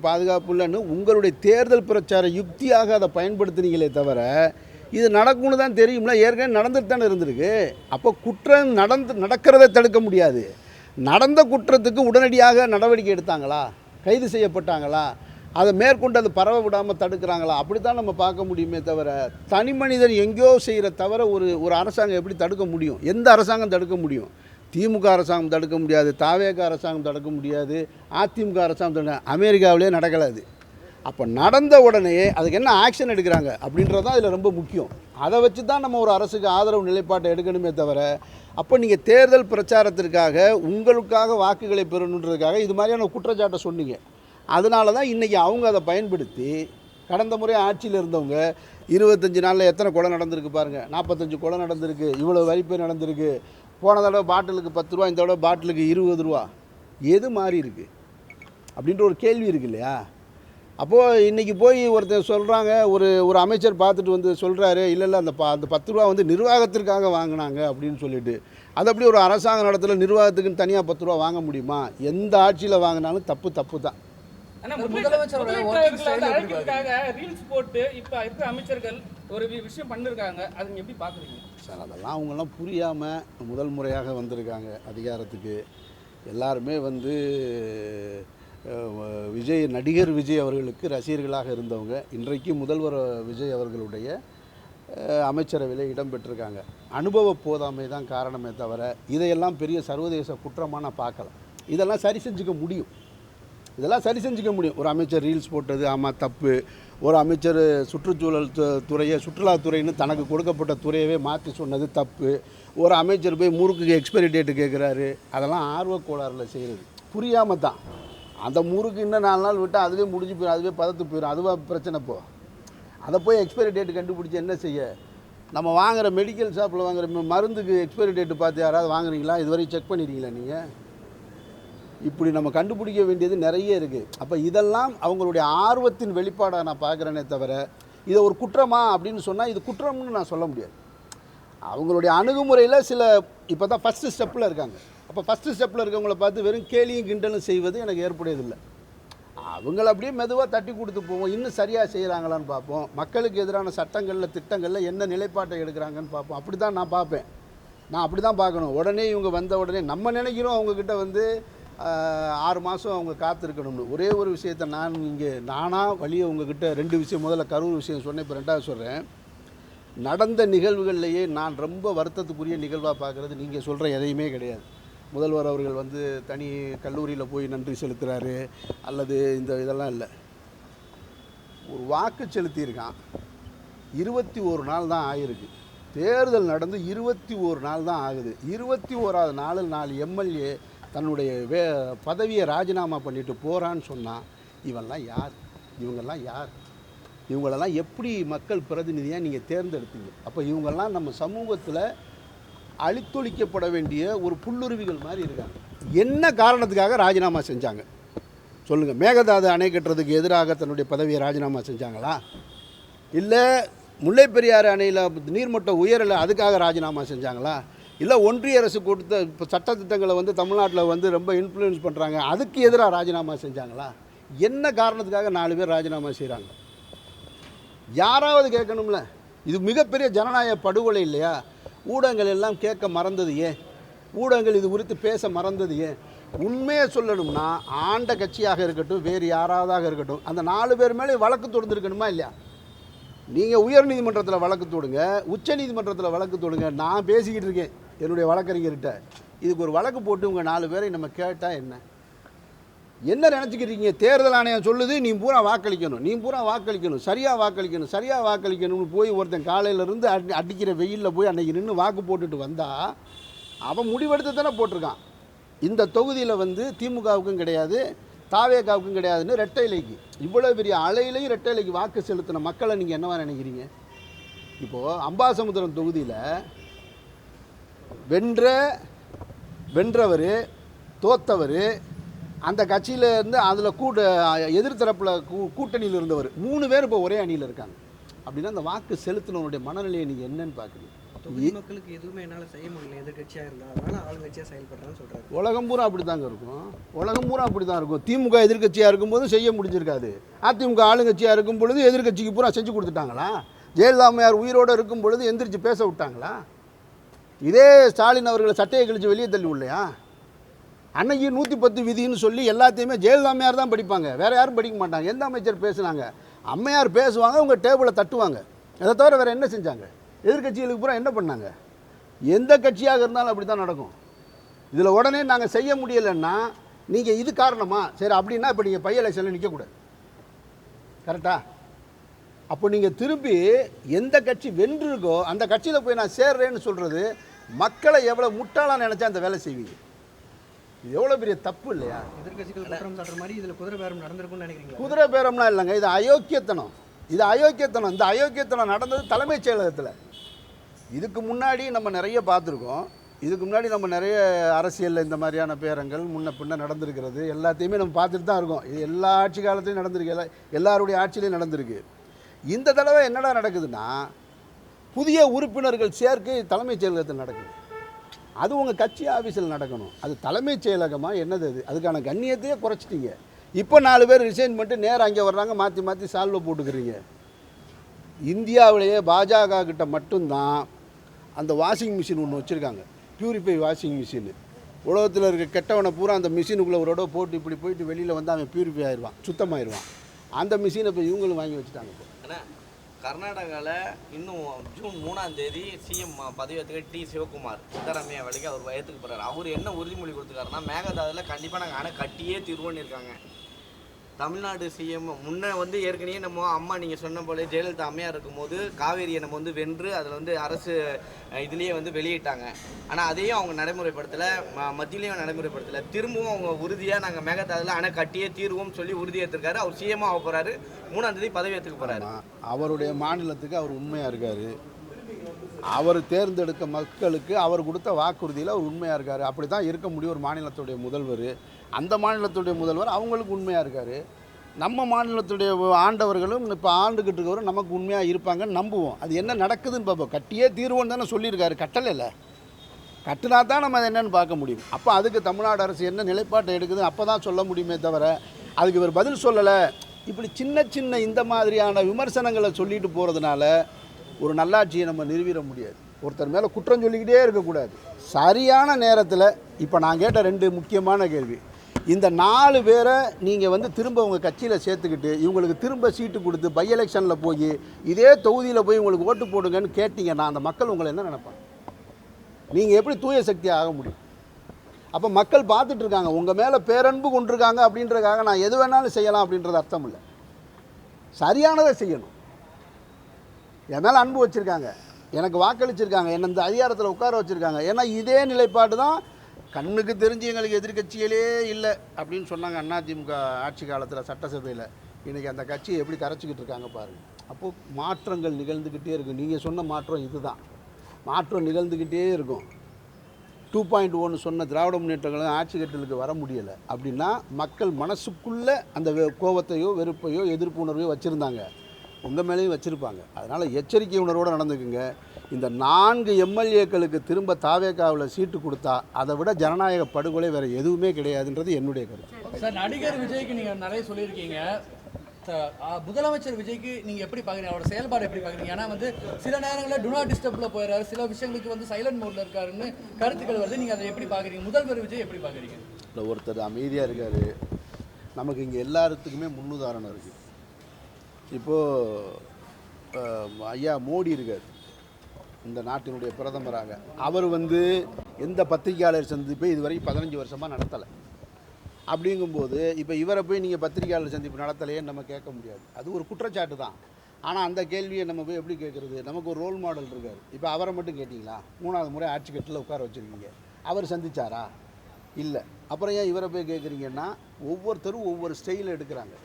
பாதுகாப்பு இல்லைன்னு உங்களுடைய தேர்தல் பிரச்சார யுக்தியாக அதை பயன்படுத்தினீங்களே தவிர இது நடக்கும்னு தான் தெரியும்ல. ஏற்கனவே நடந்துட்டு தானே இருந்திருக்கு. அப்போ குற்றம் நடக்கிறத தடுக்க முடியாது. நடந்த குற்றத்துக்கு உடனடியாக நடவடிக்கை எடுத்தாங்களா? கைது செய்யப்பட்டாங்களா? அதை மேற்கொண்டு அதை பரவ விடாமல் தடுக்கிறாங்களா? அப்படி தான் நம்ம பார்க்க முடியுமே தவிர தனி மனிதன் எங்கேயோ செய்கிற தவிர ஒரு அரசாங்கம் எப்படி தடுக்க முடியும்? எந்த அரசாங்கம் தடுக்க முடியும்? திமுக அரசாங்கம் தடுக்க முடியாது, தாவேக அரசாங்கம் தடுக்க முடியாது, அதிமுக அரசாங்கம் அமெரிக்காவிலே நடக்கலை அது. அப்போ நடந்த உடனே அதுக்கு என்ன ஆக்ஷன் எடுக்கிறாங்க அப்படின்றது தான் இதில் ரொம்ப முக்கியம். அதை வச்சு தான் நம்ம ஒரு அரசுக்கு ஆதரவு நிலைப்பாட்டை எடுக்கணுமே தவிர, அப்போ நீங்கள் தேர்தல் பிரச்சாரத்திற்காக உங்களுக்காக வாக்குகளை பெறணுன்றதுக்காக இது மாதிரியான குற்றச்சாட்டை சொன்னீங்க. அதனால தான் இன்றைக்கி அவங்க அதை பயன்படுத்தி கடந்த முறை ஆட்சியில் இருந்தவங்க 25 நாளில் எத்தனை கொலை நடந்திருக்கு பாருங்கள், 45 கொலை நடந்திருக்கு, இவ்வளோ வரிப்பை நடந்திருக்கு, போன தடவை பாட்டிலுக்கு 10 ரூபா, இந்த தடவை பாட்டிலுக்கு 20 ரூபா, எது மாறி இருக்குது அப்படின்ற ஒரு கேள்வி இருக்குது இல்லையா? அப்போது இன்றைக்கி போய் ஒருத்தர் சொல்கிறாங்க, ஒரு அமைச்சர் பார்த்துட்டு வந்து சொல்கிறாரு, இல்லை அந்த 10 ரூபா வந்து நிர்வாகத்திற்காக வாங்கினாங்க அப்படின்னு சொல்லிட்டு. அது அப்படி ஒரு அரசாங்க நடத்துல நிர்வாகத்துக்குன்னு தனியாக 10 ரூபா வாங்க முடியுமா? எந்த ஆட்சியில் வாங்கினாலும் தப்பு தான். ரீல்ஸ் போட்டு இப்போ இருக்கிற அமைச்சர்கள் ஒரு விஷயம் பண்ணிருக்காங்க, அது எப்படி பார்க்குறீங்க சார்? அதெல்லாம் அவங்கெல்லாம் புரியாமல் முதல் முறையாக வந்திருக்காங்க அதிகாரத்துக்கு. எல்லாருமே வந்து நடிகர் விஜய் அவர்களுக்கு ரசிகர்களாக இருந்தவங்க இன்றைக்கு முதல்வர் விஜய் அவர்களுடைய அமைச்சரவையில் இடம்பெற்றிருக்காங்க. அனுபவ போதாமை தான் காரணமே தவிர இதையெல்லாம் பெரிய சர்வதேச குற்றமான பார்க்கலாம். இதெல்லாம் சரி செஞ்சுக்க முடியும், ஒரு அமைச்சர் ரீல்ஸ் போட்டது ஆமாம் தப்பு, ஒரு அமைச்சர் சுற்றுச்சூழல் துறையை சுற்றுலாத்துறைன்னு தனக்கு கொடுக்கப்பட்ட துறையவே மாற்றி சொன்னது தப்பு, ஒரு அமைச்சர் போய் முறுக்கு எக்ஸ்பைரி டேட்டு கேட்குறாரு, அதெல்லாம் ஆர்வக்கோளாறில் செய்கிறது, புரியாமல் தான். அந்த முறுக்கு இன்னும் 4 நாள் விட்டால் அதுவே முடிஞ்சு போயிடும், அதுவே பதத்து போயிடும், அதுவாக பிரச்சனை. அதை போய் எக்ஸ்பைரி டேட்டு கண்டுபிடிச்சி என்ன செய்ய? நம்ம வாங்குகிற மெடிக்கல் ஷாப்பில் வாங்குகிற மருந்துக்கு எக்ஸ்பைரி டேட்டு பார்த்து யாராவது வாங்குறீங்களா? இதுவரை செக் பண்ணிடுறீங்களா நீங்கள்? இப்படி நம்ம கண்டுபிடிக்க வேண்டியது நிறைய இருக்குது. அப்போ இதெல்லாம் அவங்களுடைய ஆர்வத்தின் வெளிப்பாடாக நான் பார்க்குறேனே தவிர இதை ஒரு குற்றமா அப்படின்னு சொன்னால் இது குற்றம்னு நான் சொல்ல முடியாது. அவங்களுடைய அணுகுமுறையில் சில இப்போ தான் ஃபஸ்ட்டு ஸ்டெப்பில் இருக்காங்க. அப்போ ஃபஸ்ட்டு ஸ்டெப்பில் இருக்கவங்கள பார்த்து வெறும் கேலியும் கிண்டலும் செய்வது எனக்கு ஏற்புடையதில்லை. அவங்கள அப்படியே மெதுவாக தட்டி கொடுத்து போவோம், இன்னும் சரியாக செய்கிறாங்களான்னு பார்ப்போம், மக்களுக்கு எதிரான சட்டங்களில் திட்டங்களில் என்ன நிலைப்பாட்டை எடுக்கிறாங்கன்னு பார்ப்போம். அப்படி தான் நான் பார்ப்பேன், நான் அப்படி தான் பார்க்கணும். உடனே இவங்க வந்த உடனே நம்ம நினைக்கிறோம் அவங்கக்கிட்ட வந்து 6 மாதம் அவங்க காத்திருக்கணும்னு. ஒரே ஒரு விஷயத்தை நானாக வழியை உங்ககிட்ட 2 விஷயம், முதல்ல கரூர் விஷயம் சொன்னேன், இப்போ 2வது சொல்கிறேன். நடந்த நிகழ்வுகள்லையே நான் ரொம்ப வருத்தத்துக்குரிய நிகழ்வாக பார்க்குறது நீங்கள் சொல்கிற எதையுமே கிடையாது. முதல்வர் அவர்கள் வந்து தனி கல்லூரியில் போய் நன்றி செலுத்துகிறாரு அல்லது இதெல்லாம் இல்லை. ஒரு வாக்கு செலுத்தியிருக்கான், 21 நாள் தான் ஆகிருக்கு. தேர்தல் நடந்து 21 நாள் தான் ஆகுது. 21வது நாளில் 4 எம்எல்ஏ தன்னுடைய பதவியை ராஜினாமா பண்ணிட்டு போகிறான்னு சொன்னால் இவெல்லாம் யார்? இவங்கெல்லாம் யார்? இவங்களெல்லாம் எப்படி மக்கள் பிரதிநிதியாக நீங்கள் தேர்ந்தெடுத்தீங்க? அப்போ இவங்கெல்லாம் நம்ம சமூகத்தில் அழித்தொழிக்கப்பட வேண்டிய ஒரு புல்லுருவிகள் மாதிரி இருக்காங்க. என்ன காரணத்துக்காக ராஜினாமா செஞ்சாங்க சொல்லுங்கள்? மேகதாது அணை கட்டுறதுக்கு எதிராக தன்னுடைய பதவியை ராஜினாமா செஞ்சாங்களா? இல்லை முல்லை பெரியாறு அணையில் நீர்மட்டம் உயரலை அதுக்காக ராஜினாமா செஞ்சாங்களா? இல்லை ஒன்றிய அரசு கொடுத்த இப்போ சட்டத்திட்டங்களை வந்து தமிழ்நாட்டில் வந்து ரொம்ப இன்ஃப்ளூயன்ஸ் பண்ணுறாங்க அதுக்கு எதிராக ராஜினாமா செஞ்சாங்களா? என்ன காரணத்துக்காக 4 பேர் ராஜினாமா செய்கிறாங்க? யாராவது கேட்கணும்ல. இது மிகப்பெரிய ஜனநாயக படுகொலை இல்லையா? ஊடகங்கள் எல்லாம் கேட்க மறந்தது ஏன்? ஊடகங்கள் இது குறித்து பேச மறந்தது ஏன்? உண்மையை சொல்லணும்னா ஆண்ட கட்சியாக இருக்கட்டும், வேறு யாராவதாக இருக்கட்டும், அந்த 4 பேர் மேலே வழக்கு தொடுத்துருக்கணுமா இல்லையா? நீங்கள் உயர் நீதிமன்றத்தில் வழக்கு தொடுங்க, உச்ச நீதிமன்றத்தில் வழக்கு தொடுங்க. நான் பேசிக்கிட்டு இருக்கேன் என்னுடைய வழக்கறிஞர்கிட்ட. இதுக்கு ஒரு வழக்கு போட்டு உங்கள் 4 பேரை நம்ம கேட்டால் என்ன நினச்சிக்கிறீங்க? தேர்தல் ஆணையம் சொல்லுது நீ பூரா வாக்களிக்கணும், சரியாக வாக்களிக்கணும்னு போய் ஒருத்தன் காலையிலேருந்து அடிக்கிற வெயிலில் போய் அன்றைக்கி நின்று வாக்கு போட்டுட்டு வந்தால் அவன் முடிவெடுத்து தானே போட்டிருக்கான். இந்த தொகுதியில் வந்து திமுகவுக்கும் கிடையாது, தாவேகாவுக்கும் கிடையாதுன்னு ரெட்டை இலைக்கு, இவ்வளோ பெரிய அலையிலையும் ரெட்டை இலைக்கு வாக்கு செலுத்தின மக்களை நீங்கள் என்னவா நினைக்கிறீங்க? இப்போது அம்பாசமுத்திரம் தொகுதியில் வென்றவர் தோத்தவர், அந்த கட்சியிலேருந்து அதில் எதிர்த்தரப்பில் கூட்டணியில் இருந்தவர் 3 பேர் இப்போ ஒரே அணியில் இருக்காங்க. அப்படின்னா அந்த வாக்கு செலுத்தினவனுடைய மனநிலையை நீங்கள் என்னன்னு பார்க்குறீங்க? மக்களுக்கு எதுவுமே என்னால் செய்ய முடியல, எதிர்கட்சியாக இருந்தால் அதனால் ஆளுங்கட்சியாக செயல்படுறான்னு சொல்கிறாங்க. உலகம் பூரா அப்படி தாங்க இருக்கும். திமுக எதிர்கட்சியாக இருக்கும்போது செய்ய முடிஞ்சிருக்காது. அதிமுக ஆளுங்கட்சியாக இருக்கும் பொழுது எதிர்கட்சிக்கு பூரா செஞ்சு கொடுத்துட்டாங்களா? ஜெயலலிதா அம்மையார் உயிரோடு இருக்கும் பொழுது எந்திரிச்சு பேச விட்டாங்களா? இதே ஸ்டாலின் அவர்களை சட்டையை கழித்து வெளியே தள்ளி விடலையா? அன்னைக்கு 110 விதின்னு சொல்லி எல்லாத்தையுமே ஜெயலலிதா அம்மையார் தான் படிப்பாங்க, வேறு யாரும் படிக்க மாட்டாங்க. எந்த அமைச்சர் பேசுனாங்க? அம்மையார் பேசுவாங்க, உங்கள் டேபிளை தட்டுவாங்க. அதை தவிர வேறு என்ன செஞ்சாங்க? எதிர்கட்சிகளுக்கு பூரா என்ன பண்ணாங்க? எந்த கட்சியாக இருந்தாலும் அப்படி தான் நடக்கும். இதில் உடனே நாங்கள் செய்ய முடியலைன்னா நீங்கள் இது காரணமா? சரி அப்படின்னா இப்போ நீங்கள் பை எலெக்ஷனில் நிற்கக்கூடாது. கரெக்டா? அப்போ நீங்கள் திருப்பி எந்த கட்சி வென்றிருக்கோ அந்த கட்சியில் போய் நான் சேர்றேன்னு சொல்கிறது மக்களை எவ்வளோ முட்டாளாக நினச்சா அந்த வேலை செய்வீங்க. இது எவ்வளோ பெரிய தப்பு இல்லையா? எதிர்க்கட்சிகள் குற்றம் சாட்டுற மாதிரி இதில் குதிரை பேரம் நடந்திருக்கும்னு நினைக்கிறீங்களா? குதிரை பேரம்லாம் இல்லைங்க, இது அயோக்கியத்தனம். இது அயோக்கியத்தனம். இந்த அயோக்கியத்தனம் நடந்தது தலைமைச் செயலகத்தில். இதுக்கு முன்னாடி நம்ம நிறைய பார்த்துருக்கோம். இதுக்கு முன்னாடி நம்ம நிறைய அரசியலில் இந்த மாதிரியான பேரங்கள் முன்ன பின்ன நடந்திருக்கிறது எல்லாத்தையுமே நம்ம பார்த்துட்டு தான் இருக்கோம். இது எல்லா ஆட்சி காலத்துலையும் நடந்திருக்கு, எல்லாருடைய ஆட்சியிலையும் நடந்திருக்கு. இந்த தடவை என்னடா நடக்குதுன்னா, புதிய உறுப்பினர்கள் சேர்க்கை தலைமைச் செயலகத்தில் நடக்குது. அது உங்கள் கட்சி ஆஃபீஸில் நடக்கணும். அது தலைமைச் செயலகமாக என்னது? அது அதுக்கான கண்ணியத்தையே குறைச்சிட்டீங்க. இப்போ 4 பேர் ரிசைன் பண்ணிட்டு நேரம் அங்கே வர்றாங்க, மாற்றி மாற்றி சால்வை போட்டுக்கிறீங்க. இந்தியாவிலேயே பாஜக கிட்ட மட்டும்தான் அந்த வாஷிங் மிஷின் ஒன்று வச்சுருக்காங்க, பியூரிஃபை வாஷிங் மிஷின். உலகத்தில் இருக்க கெட்டவனை பூரா அந்த மிஷினுக்குள்ளே ஒரு தடவை போட்டு இப்படி போயிட்டு வெளியில் வந்து அவன் பியூரிஃபை ஆயிடுவான், சுத்தமாயிடுவான். அந்த மிஷினை இப்போ இவங்களும் வாங்கி வச்சுட்டாங்க. ஆனால் கர்நாடகாவில் இன்னும் ஜூன் 3ஆம் தேதி சிஎம் பதவியேற்றுக்க டி சிவகுமார் சித்தராமையா வேலைக்கு அவர் வயத்துக்கு போகிறார். அவர் என்ன உறுதிமொழி கொடுத்துருக்காருன்னா, மேகதாதுல கண்டிப்பாக நாங்கள் அணை கட்டியே தீர்வோன்னு இருக்காங்க. தமிழ்நாடு சிஎம் முன்னே வந்து ஏற்கனவே நம்ம அம்மா நீங்கள் சொன்ன போல ஜெயலலிதா அம்மையாக இருக்கும்போது காவேரியை நம்ம வந்து வென்று அதில் வந்து அரசு இதுலேயே வந்து வெளியிட்டாங்க. ஆனால் அதையும் அவங்க நடைமுறைப்படுத்தலை, மத்தியிலையும் நடைமுறைப்படுத்தலை. திரும்பவும் அவங்க உறுதியாக நாங்கள் மேகதாதுல அணை கட்டியே தீர்வோம் சொல்லி உறுதியேற்றிருக்காரு. அவர் சிஎம்மாக ஆக போகிறாரு, 3ஆம் தேதி பதவியேற்றுக்க போகிறாரு. அவருடைய மாநிலத்துக்கு அவர் உண்மையாக இருக்கார். அவர் தேர்ந்தெடுக்க மக்களுக்கு அவர் கொடுத்த வாக்குறுதியில் அவர் உண்மையாக இருக்கார். அப்படி தான் இருக்க முடியும் ஒரு மாநிலத்துடைய முதல்வர். அந்த மாநிலத்துடைய முதல்வர் அவங்களுக்கு உண்மையாக இருக்கார். நம்ம மாநிலத்துடைய ஆண்டவர்களும் இப்போ ஆண்டுகிட்டு இருக்கவரும் நமக்கு உண்மையாக இருப்பாங்கன்னு நம்புவோம். அது என்ன நடக்குதுன்னு பார்ப்போம். கட்டியே தீர்வோன்னு தானே சொல்லியிருக்காரு, கட்டலை இல்லை. கட்டினா தான் நம்ம அதை என்னென்னு பார்க்க முடியும். அப்போ அதுக்கு தமிழ்நாடு அரசு என்ன நிலைப்பாட்டை எடுக்குது அப்போ தான் சொல்ல முடியுமே தவிர அதுக்கு இவர் பதில் சொல்லலை. இப்படி சின்ன சின்ன இந்த மாதிரியான விமர்சனங்களை சொல்லிட்டு போகிறதுனால ஒரு நல்லாட்சியை நம்ம நிறுவிட முடியாது. ஒருத்தர் மேலே குற்றம் சொல்லிக்கிட்டே இருக்கக்கூடாது. சரியான நேரத்தில் இப்போ நான் கேட்ட 2 முக்கியமான கேள்வி, இந்த 4 பேரை நீங்கள் வந்து திரும்ப உங்கள் கட்சியில் சேர்த்துக்கிட்டு இவங்களுக்கு திரும்ப சீட்டு கொடுத்து பை எலெக்ஷனில் போய் இதே தொகுதியில் போய் உங்களுக்கு ஓட்டு போடுங்கன்னு கேட்டிங்கன்னா அந்த மக்கள் உங்களை என்ன நினைப்பாங்க? நீங்கள் எப்படி தூய சக்தியாக ஆக முடியும்? அப்போ மக்கள் பார்த்துட்ருக்காங்க, உங்கள் மேலே பேரன்பு கொண்டிருக்காங்க அப்படின்றதுக்காக நான் எது வேணாலும் செய்யலாம் அப்படின்றது அர்த்தம் இல்லை. சரியானதை செய்யணும். என் மேலே அன்பு வச்சுருக்காங்க, எனக்கு வாக்களிச்சிருக்காங்க, என்னை இந்த அதிகாரத்தில் உட்கார வச்சுருக்காங்க. ஏன்னா இதே நிலைப்பாடு தான் கண்ணுக்கு தெரிஞ்சு எங்களுக்கு எதிர்கட்சியிலே இல்லை அப்படின்னு சொன்னாங்க அதிமுக ஆட்சி காலத்தில் சட்டசபையில். இன்றைக்கி அந்த கட்சியை எப்படி கரைச்சிக்கிட்டு இருக்காங்க பாருங்கள். அப்போது மாற்றங்கள் நிகழ்ந்துக்கிட்டே இருக்கும். நீங்கள் சொன்ன மாற்றம் இதுதான், மாற்றம் நிகழ்ந்துக்கிட்டே இருக்கும். 2.1 சொன்ன திராவிட முன்னேற்றங்களும் ஆட்சி கட்டலுக்கு வர முடியலை அப்படின்னா மக்கள் மனசுக்குள்ளே அந்த கோபத்தையோ வெறுப்பையோ எதிர்ப்பு உணர்வையோ வச்சுருந்தாங்க, உங்கள் மேலேயும் வச்சுருப்பாங்க. அதனால் எச்சரிக்கை உணர்வோடு நடந்துக்குங்க. இந்த 4 எம்எல்ஏக்களுக்கு திரும்ப தாவேகாவில் சீட்டு கொடுத்தா அதை விட ஜனநாயக படுகொலை வேறு எதுவுமே கிடையாதுன்றது என்னுடைய கருத்து. சார், நடிகர் விஜய்க்கு நீங்கள் நிறைய சொல்லியிருக்கீங்க. முதலமைச்சர் விஜய்க்கு நீங்கள் எப்படி பார்க்குறீங்க? அவரோட செயல்பாடு எப்படி பார்க்குறீங்க? ஏன்னா வந்து சில நேரங்களில் டு நாட் டிஸ்டர்பில் போயிடுறாரு, சில விஷயங்களுக்கு வந்து சைலண்ட் மோடில் இருக்காருன்னு கருத்துக்கள் வருது. நீங்கள் அதை எப்படி பார்க்குறீங்க? முதல்வர் விஜய் எப்படி பார்க்குறீங்க? இல்லை, ஒருத்தர் அமைதியாக இருக்கார். நமக்கு இங்கே எல்லாத்துக்குமே முன்னுதாரணம் இருக்குது. இப்போது ஐயா மோடி இருக்கார் இந்த நாட்டினுடைய பிரதமராக. அவர் வந்து எந்த பத்திரிகையாளர் சந்திப்பை இதுவரைக்கும் 15 வருஷமாக நடத்தலை. அப்படிங்கும்போது இப்போ இவரை போய் நீங்கள் பத்திரிகையாளர் சந்திப்பு நடத்தலையேன்னு நம்ம கேட்க முடியாது. அது ஒரு குற்றச்சாட்டு தான். ஆனால் அந்த கேள்வியை நம்ம போய் எப்படி கேட்குறது? நமக்கு ஒரு ரோல் மாடல் இருக்கார். இப்போ அவரை மட்டும் கேட்டிங்களா? 3ஆவது முறை ஆட்சி கட்டில் உட்கார வச்சுருக்கீங்க, அவர் சந்திச்சாரா? இல்லை. அப்புறம் ஏன் இவரை போய் கேட்குறீங்கன்னா, ஒவ்வொருத்தரும் ஒவ்வொரு ஸ்டைலில் எடுக்கிறாங்க.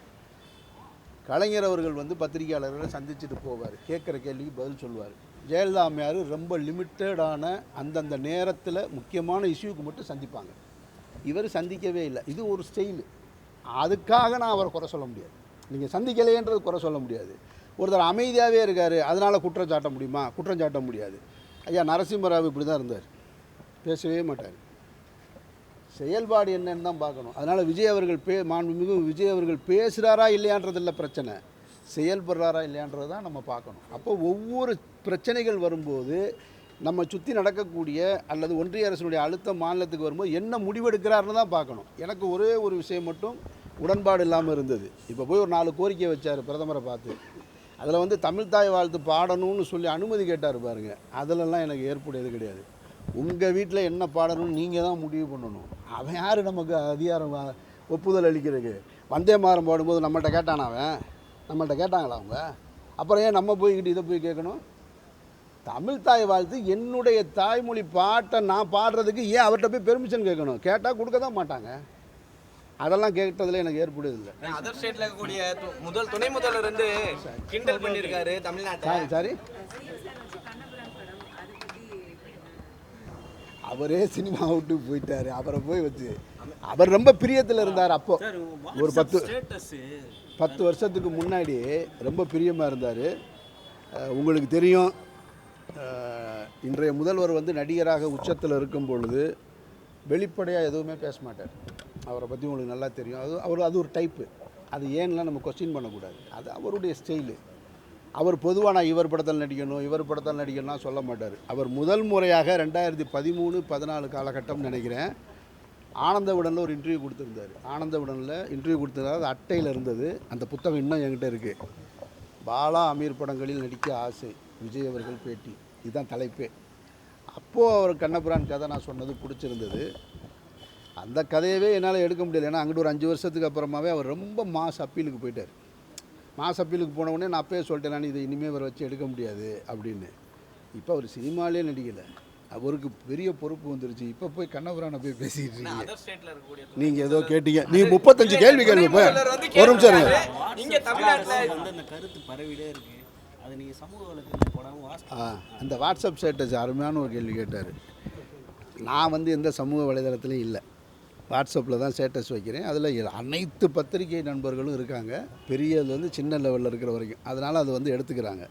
கலைஞர் அவர்கள் வந்து பத்திரிகையாளர்களை சந்திச்சுட்டு போவார், கேட்குற கேள்விக்கு பதில் சொல்லுவார். ஜெயலலிதா அம்மையார் ரொம்ப லிமிட்டடான அந்தந்த நேரத்தில் முக்கியமான இஷ்யூக்கு மட்டும் சந்திப்பாங்க. இவர் சந்திக்கவே இல்லை. இது ஒரு ஸ்டைலு. அதுக்காக நான் அவரை குறை சொல்ல முடியாது. நீங்கள் சந்திக்கலைன்றது குறை சொல்ல முடியாது. ஒருத்தர் அமைதியாகவே இருக்கார், அதனால் குற்றம் சாட்ட முடியுமா? குற்றம் சாட்ட முடியாது. ஐயா நரசிம்மராவ் இப்படி தான் இருந்தார், பேசவே மாட்டார். செயல்பாடு என்னன்னு தான் பார்க்கணும். அதனால் விஜய் அவர்கள் மாண்புமிகு விஜய் அவர்கள் பேசுகிறாரா இல்லையான்றதில்ல பிரச்சனை, செயல்படுறாரா இல்லையான்றது தான் நம்ம பார்க்கணும். அப்போ ஒவ்வொரு பிரச்சனைகள் வரும்போது நம்ம சுற்றி நடக்கக்கூடிய அல்லது ஒன்றிய அரசினுடைய அழுத்தம் மாநிலத்துக்கு வரும்போது என்ன முடிவெடுக்கிறாருன்னு தான் பார்க்கணும். எனக்கு ஒரே ஒரு விஷயம் மட்டும் உடன்பாடு இல்லாமல் இருந்தது. இப்போ போய் ஒரு 4 கோரிக்கை வச்சார் பிரதமரை பார்த்து. அதில் வந்து தமிழ்தாய் வாழ்த்து பாடணும்னு சொல்லி அனுமதி கேட்டார் பாருங்கள். அதிலெல்லாம் எனக்கு ஏற்புடையது கிடையாது. உங்கள் வீட்டில் என்ன பாடணும்னு நீங்கள் தான் முடிவு பண்ணணும். அவன் யார் நமக்கு அதிகாரம் ஒப்புதல் அளிக்கிறதுக்கு? வந்தே மாறம் பாடும்போது நம்மள்கிட்ட கேட்டானா? அவன் நம்மள்கிட்ட கேட்டாங்களா? அவங்க அப்புறம் ஏன் நம்ம போய்கிட்டு இதை போய் கேட்கணும்? தமிழ் தாய் வாழ்த்து என்னுடைய தாய்மொழி பாட்டை நான் பாடுறதுக்கு ஏன் அவர்கிட்ட போய் பெர்மிஷன் கேட்கணும்? கேட்டால் கொடுக்க தான் மாட்டாங்க. அதெல்லாம் கேட்டதில் எனக்கு ஏற்படுதில்லை. அதர் ஸ்டேட்ல இருக்கக்கூடிய முதல் துணை முதல்வர் வந்து கிண்டல் பண்ணியிருக்காரு தமிழ்நாட்டை. சாரி அவரே சினிமா விட்டு போயிட்டார். அவரை போய் வச்சு அவர் ரொம்ப பிரியத்தில் இருந்தார். அப்போ ஒரு 10 வருஷத்துக்கு முன்னாடி ரொம்ப பிரியமாக இருந்தார். உங்களுக்கு தெரியும், இன்றைய முதல்வர் வந்து நடிகராக உச்சத்தில் இருக்கும் பொழுது வெளிப்படையாக எதுவுமே பேச மாட்டார். அவரை பற்றி உங்களுக்கு நல்லா தெரியும். அது ஒரு டைப்பு. அது ஏன்லாம் நம்ம கொஸ்டின் பண்ணக்கூடாது. அது அவருடைய ஸ்டைலு. அவர் பொதுவாக நான் இவர் படத்தில் நடிக்கணும்னா சொல்ல மாட்டார். அவர் முதல் முறையாக 2013-14 காலகட்டம் நினைக்கிறேன், ஆனந்தவிடனில் ஒரு இன்டர்வியூ கொடுத்துருந்தார். ஆனந்தவிடனில் இன்டர்வியூ கொடுத்துருந்தார். அது அட்டையில் இருந்தது. அந்த புத்தகம் இன்னும் என்கிட்ட இருக்குது. பாலா அமீர் படங்களில் நடிக்க ஆசை, விஜய் அவர்கள் பேட்டி. இதுதான் தலைப்பே. அப்போது அவர் கண்ணபுரான் கதை நான் சொன்னது பிடிச்சிருந்தது. அந்த கதையவே என்னால் எடுக்க முடியல. ஏன்னா அங்கிட்டு ஒரு 5 வருஷத்துக்கு அப்புறமாவே அவர் ரொம்ப மாஸ் அப்பீலுக்கு போயிட்டார். மாஸ் அப்பீலுக்கு போன உடனே நான் அப்பயே சொல்லிட்டேன், நான் இதை இனிமேல் அவரை வச்சு எடுக்க முடியாது அப்படின்னு. இப்போ அவர் சினிமாலே நடிக்கலை. அவருக்கு பெரிய பொறுப்பு வந்துருச்சு. இப்போ போய் கண்ணபுரானை போய் பேசிக்கிட்டு இருக்கீங்க. நீங்கள் ஏதோ கேட்டீங்க. நீ 35 கேள்வி போய் ஒரு நிமிஷம் இருங்க. இங்கே தமிழ்நாட்டில் அந்த கருத்து பரவிலே இருக்கு. அது நீங்கள் சமூக வலைத்தளத்தில் போடாமல் அந்த வாட்ஸ்அப் ஸ்டேட்டஸ் அருமையான ஒரு கேள்வி கேட்டார். நான் வந்து எந்த சமூக வலைதளத்துலையும் இல்லை, வாட்ஸ்அப்பில் தான் ஸ்டேட்டஸ் வைக்கிறேன். அதில் அனைத்து பத்திரிகை நண்பர்களும் இருக்காங்க, பெரியதுலேருந்து சின்ன லெவலில் இருக்கிற வரைக்கும். அதனால் அது வந்து எடுத்துக்கிறாங்க.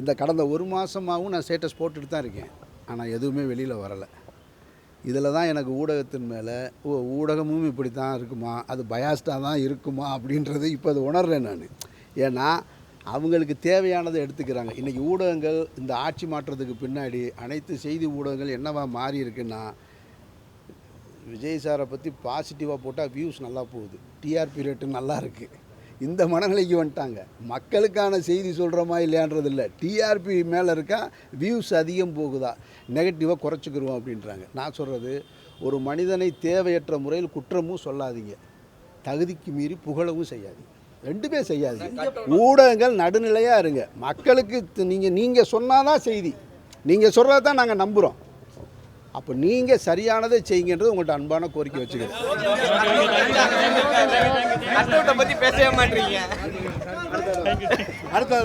இந்த கடந்த 1 மாதமாகவும் நான் ஸ்டேட்டஸ் போட்டுட்டு தான் இருக்கேன். ஆனால் எதுவுமே வெளியில் வரலை. இதில் தான் எனக்கு ஊடகத்தின் மேலே ஊடகமும் இப்படி தான் இருக்குமா, அது பயாஸ்டாக தான் இருக்குமா அப்படின்றது இப்போ அது உணர்றேன் நான். ஏன்னா அவங்களுக்கு தேவையானதை எடுத்துக்கிறாங்க. இன்றைக்கி ஊடகங்கள் இந்த ஆட்சி மாற்றத்துக்கு பின்னாடி அனைத்து செய்தி ஊடகங்கள் என்னவா மாறி இருக்குன்னா, விஜய் சாரை பற்றி பாசிட்டிவாக போட்டால் வியூஸ் நல்லா போகுது, டிஆர்பி ரேட்டு நல்லா இருக்குது. இந்த மனநிலைக்கு வந்துட்டாங்க. மக்களுக்கான செய்தி சொல்கிறோமா இல்லையான்றது இல்லை, டிஆர்பி மேலே இருக்கா, வியூஸ் அதிகம் போகுதா, நெகட்டிவாக குறைச்சிக்கிறோம் அப்படின்றாங்க. நான் சொல்கிறது, ஒரு மனிதனை தேவையற்ற முறையில் குற்றமும் சொல்லாதீங்க, தகுதிக்கு மீறி புகழவும் செய்யாதீங்க, ரெண்டுமே செய்யாதீங்க. ஊடகங்கள் நடுநிலையாக இருங்க. மக்களுக்கு நீங்கள் சொன்னால் தான் செய்தி, நீங்கள் சொல்கிறத தான் நாங்கள் நம்புகிறோம். அப்போ நீங்கள் சரியானதை செய்யுங்கன்றது உங்கள்கிட்ட அன்பான கோரிக்கை வச்சுக்கிறேன். பற்றி பேசவே மாட்டீங்க. அடுத்த